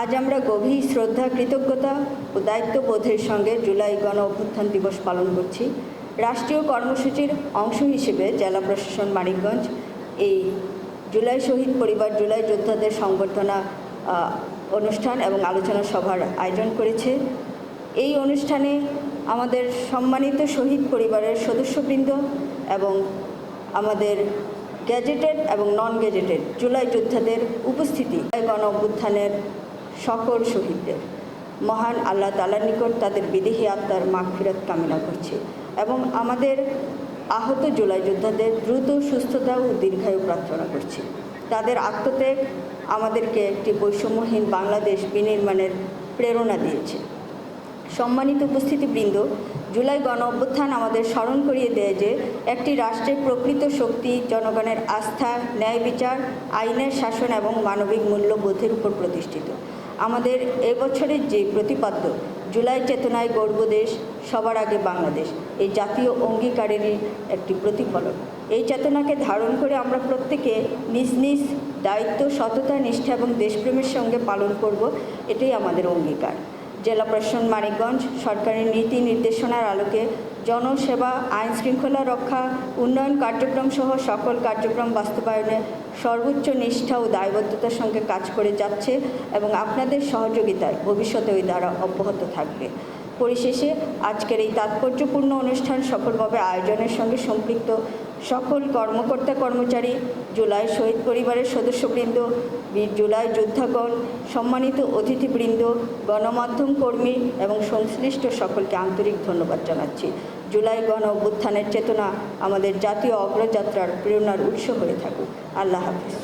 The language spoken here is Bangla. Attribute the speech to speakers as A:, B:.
A: আজ আমরা গভীর শ্রদ্ধা, কৃতজ্ঞতা ও দায়িত্ববোধের সঙ্গে জুলাই গণ অভ্যুত্থান দিবস পালন করছি। রাষ্ট্রীয় কর্মসূচির অংশ হিসেবে জেলা প্রশাসন মানিকগঞ্জ এই জুলাই শহীদ পরিবার, জুলাই যোদ্ধাদের সংবর্ধনা অনুষ্ঠান এবং আলোচনা সভার আয়োজন করেছে। এই অনুষ্ঠানে আমাদের সম্মানিত শহীদ পরিবারের সদস্যবৃন্দ এবং আমাদের গ্যাজেটেড এবং নন গ্যাজেটেড জুলাই যোদ্ধাদের উপস্থিতি গণ অভ্যুত্থানের সকল শহীদদের মহান আল্লাহ তাআলার নিকট তাদের বিদেহী আত্মার মাগফিরাত কামনা করছি এবং আমাদের আহত জুলাই যোদ্ধাদের দ্রুত সুস্থতা ও দীর্ঘায়ু প্রার্থনা করছি। তাদের আত্মত্যাগ আমাদেরকে একটি বৈষম্যহীন বাংলাদেশ বিনির্মাণের প্রেরণা দিয়েছে। সম্মানিত উপস্থিতিবৃন্দ, জুলাই গণ অভ্যুত্থান আমাদের স্মরণ করিয়ে দেয় যে একটি রাষ্ট্রের প্রকৃত শক্তি জনগণের আস্থা, ন্যায় বিচার, আইনের শাসন এবং মানবিক মূল্যবোধের উপর প্রতিষ্ঠিত। আমাদের এবছরের যে প্রতিপাদ্য জুলাই চেতনায় গর্ব দেশ, সবার আগে বাংলাদেশ, এই জাতীয় অঙ্গীকারেরই একটি প্রতিফলন। এই চেতনাকে ধারণ করে আমরা প্রত্যেকে নিজ নিজ দায়িত্ব, সততা, নিষ্ঠা এবং দেশপ্রেমের সঙ্গে পালন করব, এটাই আমাদের অঙ্গীকার। জেলা প্রশাসন মানিকগঞ্জ সরকারের নীতি নির্দেশনার আলোকে জনসেবা, আইন শৃঙ্খলা রক্ষা, উন্নয়ন কার্যক্রম সহ সকল কার্যক্রম বাস্তবায়নে সর্বোচ্চ নিষ্ঠা ও দায়বদ্ধতার সঙ্গে কাজ করে যাচ্ছে এবং আপনাদের সহযোগিতায় ভবিষ্যতে ওই দ্বারা অব্যাহত থাকবে। পরিশেষে আজকের এই তাৎপর্যপূর্ণ অনুষ্ঠান সফলভাবে আয়োজনের সঙ্গে সম্পৃক্ত সকল কর্মকর্তা কর্মচারী, জুলাই শহীদ পরিবারের সদস্যবৃন্দ, বীর জুলাই যোদ্ধাগণ, সম্মানিত অতিথিবৃন্দ, গণমাধ্যম কর্মী এবং সংশ্লিষ্ট সকলকে আন্তরিক ধন্যবাদ জানাচ্ছি। জুলাই গণ অভ্যুত্থানের চেতনা আমাদের জাতীয় অগ্রযাত্রার প্রেরণার উৎস হয়ে থাকুক। আল্লাহ হাফিজ।